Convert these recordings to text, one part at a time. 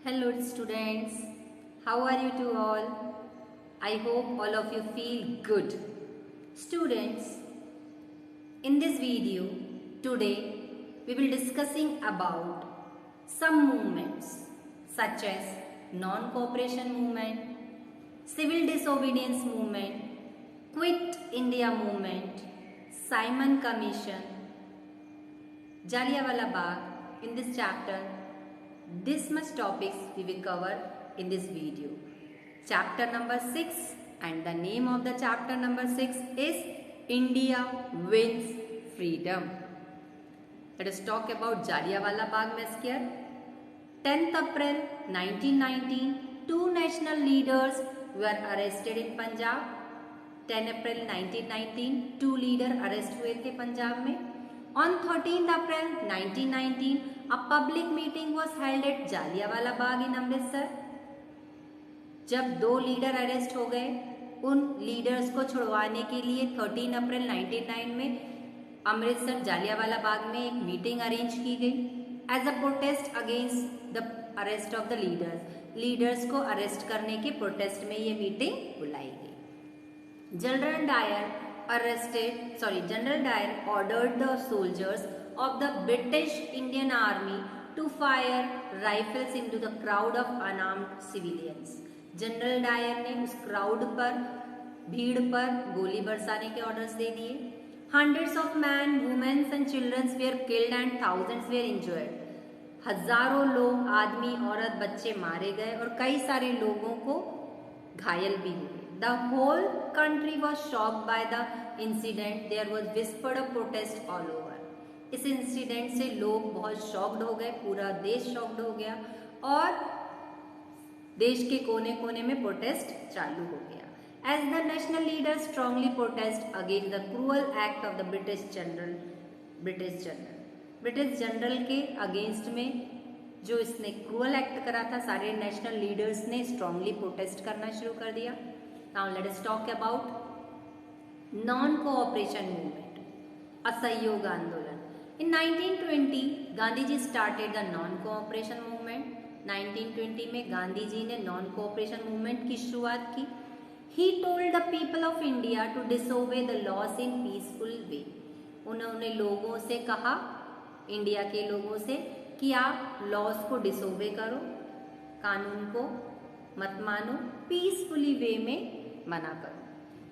Hello students, how are you two all? I hope all of you feel good. Students, in this video today we will discussing about some movements such as non-cooperation movement, civil disobedience movement, Quit India movement, Simon Commission, Jallianwala Bagh. In this chapter, this much topics we will cover in this video. Chapter number 6, and the name of the chapter number 6 is India Wins Freedom. Let us talk about Jallianwala Bagh massacre. 10th April 1919, two national leaders were arrested in Punjab. 10 April 1919, two leader arrest हुए थे पंजाब में. On 13th April 1919, a public meeting was held at Jallianwala Bagh in Amritsar. जब दो leader arrest हो गए, उन leaders को छुड़वाने के लिए 13 अप्रैल 1919 में अमृतसर जालियांवाला बाग में एक मीटिंग अरेंज की गई as a protest against the arrest of the leaders को अरेस्ट करने के प्रोटेस्ट में ये मीटिंग बुलाई गई. General Dyer ordered the soldiers of the British Indian Army to fire rifles into the crowd of unarmed civilians. General Dyer ने उस crowd पर, भीड़ पर गोली बरसाने के ऑर्डर्स दे दिए. Hundreds of men, women and children were killed and thousands were injured. हजारों लोग, आदमी, औरत, बच्चे मारे गए और कई सारे लोगों को घायल भी हुए. The whole country was shocked by the incident. There was whispered of protest all over. इस इंसिडेंट से लोग बहुत शॉक्ड हो गए, पूरा देश शॉक्ड हो गया और देश के कोने कोने में प्रोटेस्ट चालू हो गया. As the national leaders strongly protest against the cruel act of the British general के अगेंस्ट में जो इसने क्रूअल एक्ट करा था, सारे नेशनल लीडर्स ने स्ट्रांगली प्रोटेस्ट करना शुरू कर दिया. Now let us talk about non-cooperation movement, असहयोग आंदोलन. In 1920, Gandhi ji started the non-cooperation movement. 1920 में गांधी जी ने non-cooperation movement की शुरुआत की. He told the people of India to disobey the laws in peaceful way. उन्होंने लोगों से कहा, इंडिया के लोगों से, कि आप लॉज को डिसोबे करो, कानून को मत मानो, पीसफुली वे में मना करो.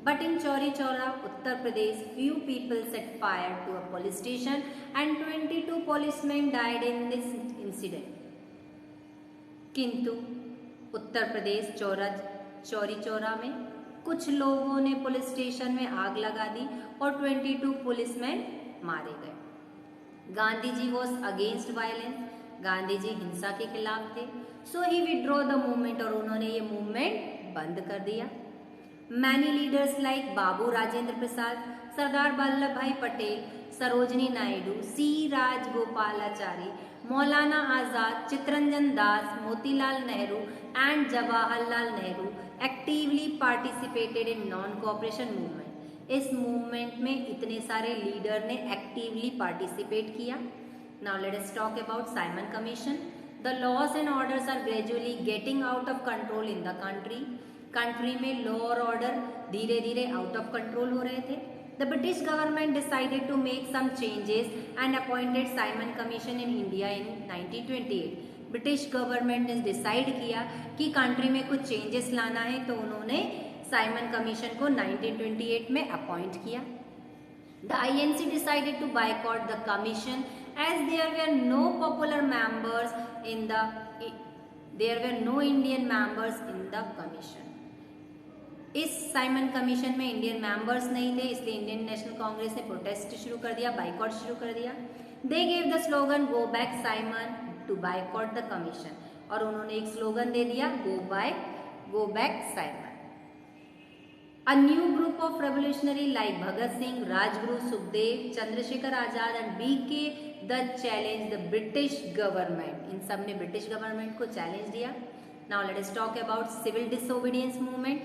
But in Chauri Chaura Uttar Pradesh, few people set fire to a police station and 22 policemen died in this incident. किंतु उत्तर प्रदेश चौरी चौरा में कुछ लोगों ने पुलिस स्टेशन में आग लगा दी और 22 पुलिसमैन मारे गए. Gandhi ji was against violence. Gandhi ji हिंसा के खिलाफ थे. So he withdraw the movement, और उन्होंने ये मूवमेंट बंद कर दिया. Many leaders like Babu Rajendra Prasad, Sardar Vallabh bhai Patel, Sarojini Naidu, C Rajagopalachari, Maulana Azad, Chittaranjan Das, Motilal Nehru and Jawaharlal Nehru actively participated in non cooperation movement. इस मूवमेंट में इतने सारे लीडर ने एक्टिवली पार्टिसिपेट किया. Now let us talk about Simon commission. The laws and orders are gradually getting out of control in the country में law और order धीरे धीरे आउट ऑफ कंट्रोल हो रहे थे. The British government decided to make some changes and appointed Simon commission in India in 1928. British government ने decide किया कि कंट्री में कुछ चेंजेस लाना है, तो उन्होंने साइमन कमीशन को 1928 में अपॉइंट किया. The INC decided to boycott the commission as there were no popular members in no Indian members in the commission. इस साइमन कमीशन में इंडियन मेंबर्स नहीं थे, इसलिए इंडियन नेशनल कांग्रेस ने प्रोटेस्ट शुरू कर दिया, बाइकॉट शुरू कर दिया. They gave the slogan go back Simon to boycott the commission, और उन्होंने एक स्लोगन दे दिया, go back Simon. A new group of revolutionary like Bhagat Singh, Rajguru, Sukhdev, Chandrasekhar Azad and B.K. Dutt challenged the British government. इन सब ने British government को challenge दिया. Now let us talk about civil disobedience movement.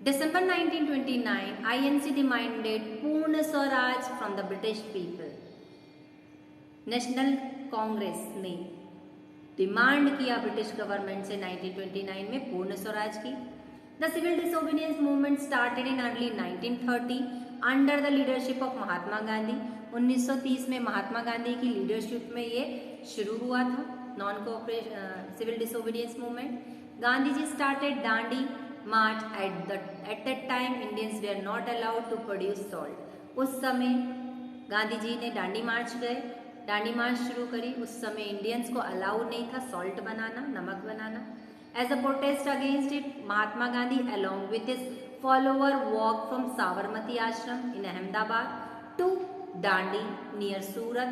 December 1929, INC demanded Purna Swaraj from the British people. National Congress ने demand किया British government से 1929 में पूर्ण स्वराज की। The civil disobedience movement started in early 1930 under the leadership of Mahatma Gandhi. 1930 में महात्मा गांधी की leadership में ये शुरू हुआ था non cooperation civil disobedience movement. Gandhi ji started Dandi march at that time Indians were not allowed to produce salt. उस समय गांधी जी ने दांडी मार्च शुरू करी। उस समय इंडियंस को अलाउ नहीं था सॉल्ट बनाना, नमक बनाना। As a protest against it Mahatma Gandhi along with his follower walked from Sabarmati Ashram in Ahmedabad to Dandi near Surat.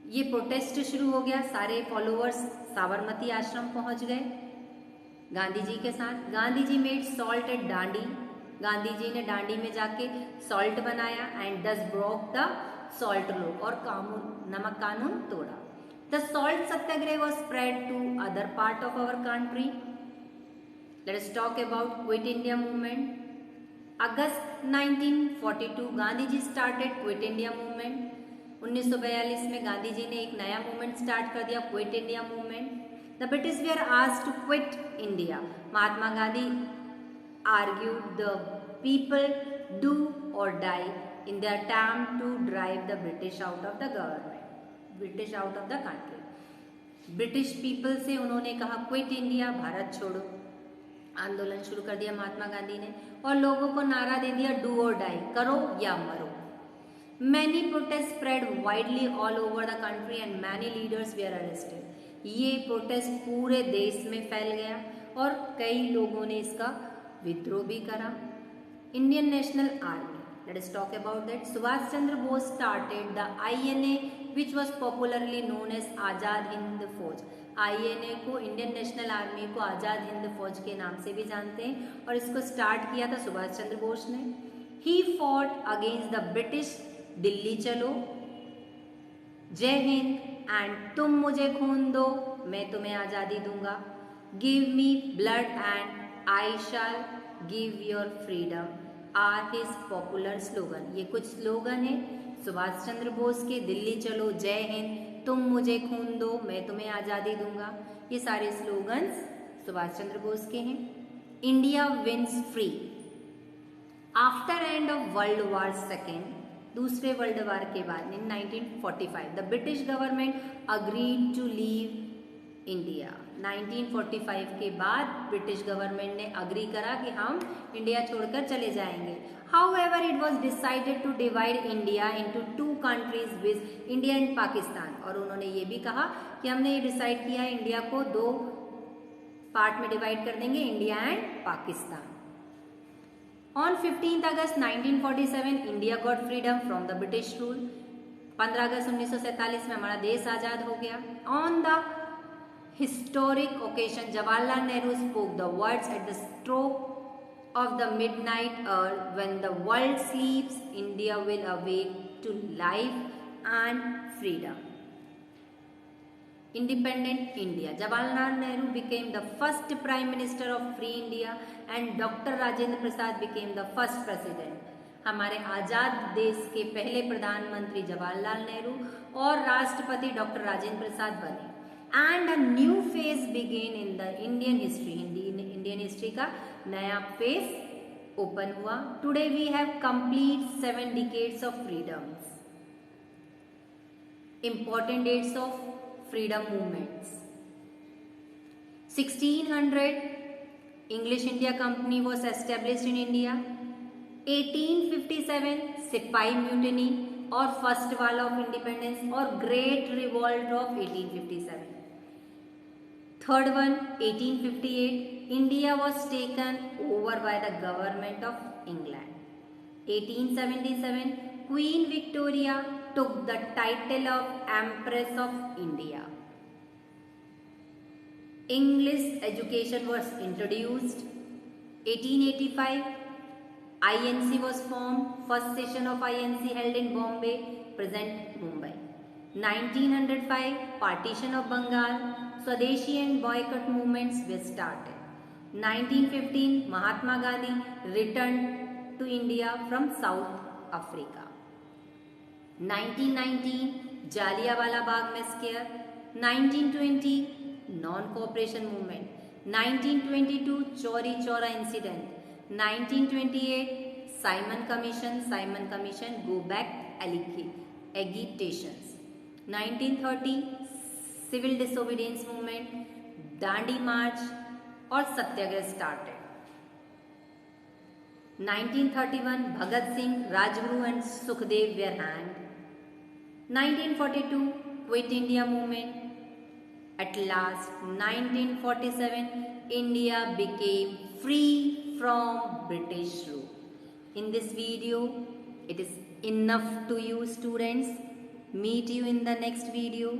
ये प्रोटेस्ट शुरू हो गया, सारे फॉलोअर्स साबरमती आश्रम पहुंच गए गांधी जी के साथ। Gandhi ji made salt at Dandi. Gandhi ji ने दांडी में जाके सॉल्ट बनाया एंड दस ब्रोक द सॉल्ट लॉ और नमक कानून तोड़ा। The salt Satyagraha was spread to other part of our country. Let us talk about quit India movement. August 1942 Gandhi ji started quit India movement. 1942 में गांधी जी ने एक नया मूवमेंट स्टार्ट कर दिया, quit India movement. The British were asked to quit India. Mahatma Gandhi argued the people do or die in their attempt to drive the British out of the country. British people से उन्होंने कहा quit India, Bharat छोड़ो आंदोलन शुरू कर दिया महात्मा गांधी ने और लोगों को नारा दे दिया डू और डाई, करो या मरो। Many protests spread widely all over the country and many leaders were arrested. ये प्रोटेस्ट पूरे देश में फैल गया और कई लोगों ने इसका विद्रोह भी करा। Indian National Army, let us talk about that. Subhash Chandra Bose started the INA which was popularly known as Azad Hind Fauj. INA को, इंडियन नेशनल आर्मी को आजाद हिंद फौज के नाम से भी जानते हैं और इसको स्टार्ट किया था सुभाष चंद्र बोस ने। He fought against the British, Delhi चलो, जय हिंद एंड तुम मुझे खून दो मैं तुम्हें आजादी दूंगा, give me blood and I shall give your freedom are his popular slogan. ये कुछ स्लोगन है सुभाष चंद्र बोस के, दिल्ली चलो, जय हिंद, तुम मुझे खून दो मैं तुम्हें आजादी दूंगा। ये सारे स्लोगन्स सुभाष चंद्र बोस के हैं। India wins free. After end of world war second, दूसरे वर्ल्ड वार के बाद इन 1945 the British government agreed to leave India. 1945 के बाद ब्रिटिश गवर्नमेंट ने अग्री करा कि हम इंडिया छोड़कर चले जाएंगे। However it was decided to divide India into two countries with India and Pakistan. और उन्होंने ये भी कहा कि हमने ये डिसाइड किया है इंडिया को दो पार्ट में डिवाइड कर देंगे, India and Pakistan. On 15 August 1947 India got freedom from the British rule. 15 अगस्त 1947 में हमारा देश आजाद हो गया। On the historic occasion, Jawaharlal Nehru spoke the words at the stroke of the midnight hour, when the world sleeps, India will awake to life and freedom. Independent India. Jawaharlal Nehru became the first Prime Minister of Free India and Dr. Rajendra Prasad became the first President. हमारे आजाद देश के पहले प्रधानमंत्री जवाहरलाल नेहरू और राष्ट्रपति doctor Rajendra Prasad बने। And a new phase began in the Indian history. Indian history का नया phase open हुआ। Today we have complete 7 decades of freedoms. Important dates of freedom movements. 1600 English India Company was established in India. 1857 सिपाही mutiny और first war of independence और great revolt of 1857। Third one, 1858, India was taken over by the government of England. 1877, Queen Victoria took the title of Empress of India. English education was introduced. 1885, INC was formed. First session of INC held in Bombay, present Mumbai. 1905, partition of Bengal. Swadeshi and boycott movements were started. 1915, Mahatma Gandhi returned to India from South Africa. 1919, Jallianwala Bagh massacre, 1920 non cooperation movement, 1922 Chauri Chaura incident, 1928 Simon commission go back agitations, 1930 civil disobedience movement, Dandi march और satyagraha started, 1931 Bhagat Singh, Rajguru and Sukhdev were hanged, 1942 quit India movement. At last, 1947, India became free from British rule. In this video, it is enough to you students. Meet you in the next video.